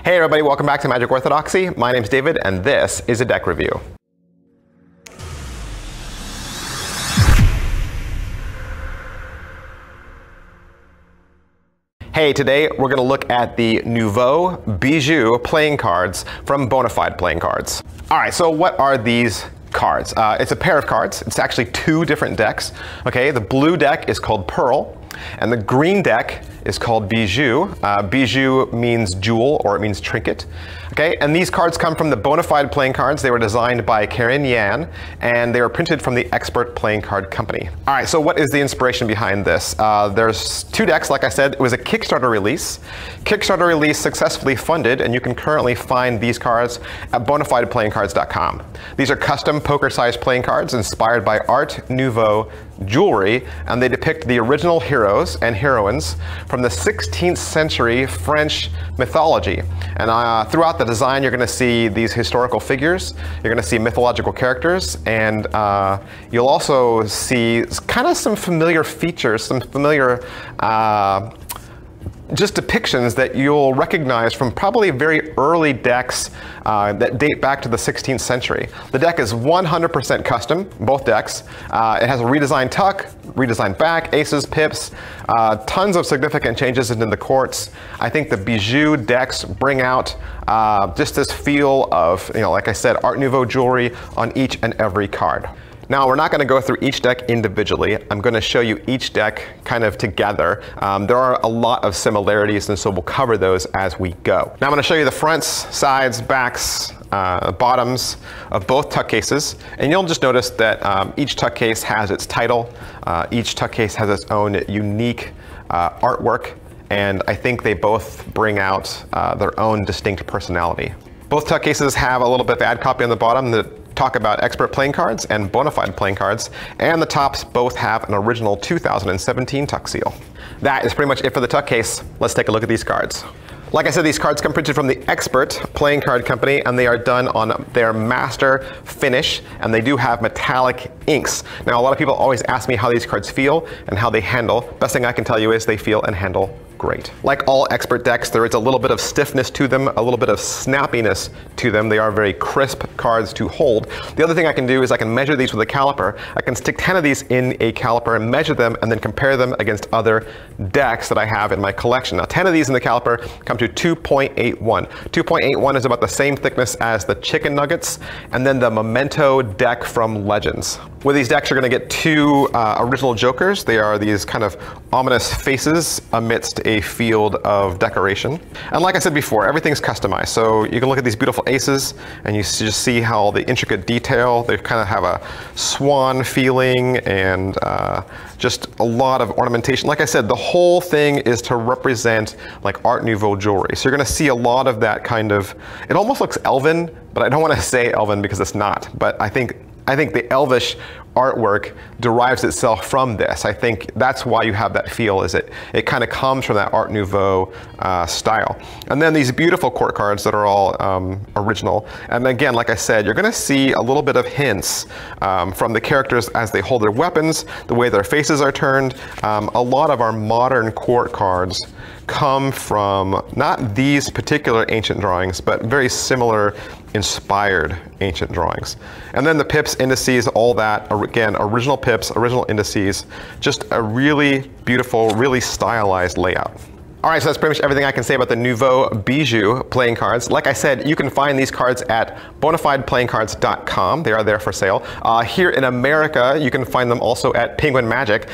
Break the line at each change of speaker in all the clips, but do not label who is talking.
Hey everybody, welcome back to Magic Orthodoxy. My name's David and this is a deck review. Hey, today we're going to look at the Nouveau Bijoux playing cards from Bona Fide playing cards. Alright, so what are these cards? It's a pair of cards. It's actually two different decks. Okay, the blue deck is called Pearl and the green deck is called Bijoux. Bijoux means jewel, or it means trinket. Okay, and these cards come from the Bona Fide playing cards. They were designed by Karen Yan, and they were printed from the Expert Playing Card Company. All right, so what is the inspiration behind this? There's two decks, like I said. It was a Kickstarter release. Kickstarter release successfully funded, and you can currently find these cards at bonafideplayingcards.com. These are custom poker-sized playing cards inspired by Art Nouveau jewelry, and they depict the original heroes and heroines from the 16th century French mythology. And throughout the design, you're going to see these historical figures, you're going to see mythological characters, and you'll also see kind of some familiar features, some familiar just depictions that you'll recognize from probably very early decks that date back to the 16th century. The deck is 100% custom, both decks. It has a redesigned tuck, redesigned back, aces, pips, tons of significant changes into the courts. I think the Bijoux decks bring out just this feel of, like I said, Art Nouveau jewelry on each and every card. Now, we're not going to go through each deck individually. I'm going to show you each deck kind of together. There are a lot of similarities, and so we'll cover those as we go. Now, I'm going to show you the fronts, sides, backs, bottoms of both tuck cases, and you'll just notice that each tuck case has its title. Each tuck case has its own unique artwork, and I think they both bring out their own distinct personality. Both tuck cases have a little bit of ad copy on the bottom that talk about Expert playing cards and Bona Fide playing cards, and the tops both have an original 2017 tuck seal. That is pretty much it for the tuck case. Let's take a look at these cards. Like I said, these cards come printed from the Expert Playing Card Company, and they are done on their master finish, and they do have metallic inks. Now, a lot of people always ask me how these cards feel and how they handle. Best thing I can tell you is they feel and handle great. Like all Expert decks, there is a little bit of stiffness to them, a little bit of snappiness to them. They are very crisp cards to hold. The other thing I can do is I can measure these with a caliper. I can stick 10 of these in a caliper and measure them and then compare them against other decks that I have in my collection. Now, 10 of these in the caliper come to 2.81. 2.81 is about the same thickness as the chicken nuggets and then the Memento deck from Legends. With these decks, you're going to get two original jokers. They are these kind of ominous faces amidst a field of decoration. And like I said before, everything's customized. So you can look at these beautiful aces and you just see how the intricate detail, they kind of have a swan feeling and just a lot of ornamentation. Like I said, the whole thing is to represent like Art Nouveau jewelry. So you're going to see a lot of that kind of, it almost looks elven, but I don't want to say elven because it's not. But I think the elvish artwork derives itself from this. I think that's why you have that feel, is it kind of comes from that Art Nouveau style. And then these beautiful court cards that are all original. And again, like I said, you're going to see a little bit of hints from the characters as they hold their weapons, the way their faces are turned. A lot of our modern court cards come from not these particular ancient drawings, but very similar inspired ancient drawings. And then the pips, indices, all that, again, original pips, original indices, just a really beautiful, really stylized layout. All right, so that's pretty much everything I can say about the Nouveau Bijoux playing cards. Like I said, you can find these cards at bonafideplayingcards.com. They are there for sale. Here in America, you can find them also at Penguin Magic.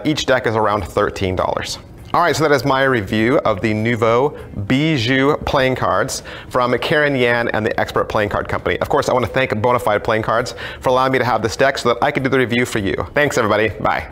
Each deck is around $13. All right, so that is my review of the Nouveau Bijoux playing cards from Karen Yan and the Expert Playing Card Company. Of course, I want to thank Bona Fide Playing Cards for allowing me to have this deck so that I could do the review for you. Thanks, everybody. Bye.